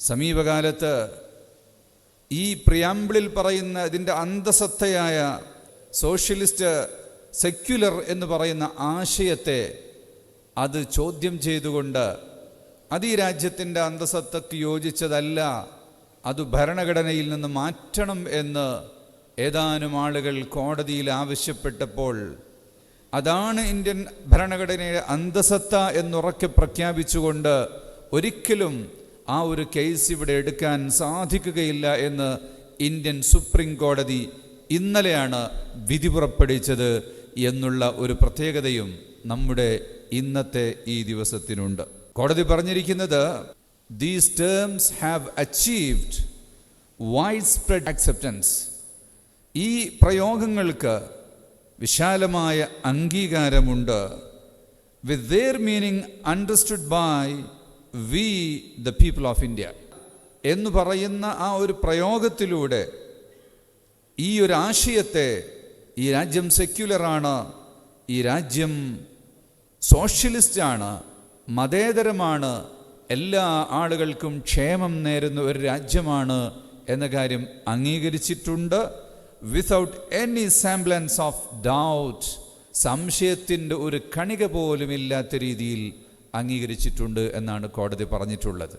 സമീപകാലത്ത് ഈ പ്രിയാമ്പിളിൽ പറയുന്ന ഇതിൻ്റെ അന്തസത്തയായ സോഷ്യലിസ്റ്റ് സെക്യുലർ എന്ന് പറയുന്ന ആശയത്തെ അത് ചോദ്യം ചെയ്തുകൊണ്ട് അത് ഈ രാജ്യത്തിൻ്റെ അന്തസത്തക്ക് യോജിച്ചതല്ല, അത് ഭരണഘടനയിൽ നിന്ന് മാറ്റണം എന്ന് ഏതാനും ആളുകൾ കോടതിയിൽ ആവശ്യപ്പെട്ടപ്പോൾ അതാണ് ഇന്ത്യൻ ഭരണഘടനയുടെ അന്തസത്ത എന്നുറക്കെ പ്രഖ്യാപിച്ചുകൊണ്ട് ഒരിക്കലും ആ ഒരു കേസ് ഇവിടെ എടുക്കാൻ സാധിക്കുകയില്ല എന്ന് ഇന്ത്യൻ സുപ്രീം കോടതി ഇന്നലെയാണ് വിധി പുറപ്പെടുവിച്ചത് എന്നുള്ള ഒരു പ്രത്യേകതയും നമ്മുടെ ഇന്നത്തെ ഈ ദിവസത്തിനുണ്ട്. കോടതി പറഞ്ഞിരിക്കുന്നത് these terms have achieved wide spread acceptance. ഈ പ്രയോഗങ്ങൾക്ക് വിശാലമായ അംഗീകാരമുണ്ട്. വിത്ത് their meaning understood by we the people of India എന്ന് പറയുന്ന ആ ഒരു പ്രയോഗത്തിലൂടെ ഈ ഒരു ആശയത്തെ, ഈ രാജ്യം സെക്യുലറാണ്, ഈ രാജ്യം സോഷ്യലിസ്റ്റാണ്, മതേതരമാണ്, എല്ലാ ആളുകൾക്കും ക്ഷേമം നേരുന്ന ഒരു രാജ്യമാണ് എന്ന കാര്യം അംഗീകരിച്ചിട്ടുണ്ട്. വിത്തൗട്ട് എനി സാംബ്ലൻസ് ഓഫ് ഡൗട്ട്, സംശയത്തിൻ്റെ ഒരു കണിക പോലും ഇല്ലാത്ത രീതിയിൽ അംഗീകരിച്ചിട്ടുണ്ട് എന്നാണ് കോടതി പറഞ്ഞിട്ടുള്ളത്.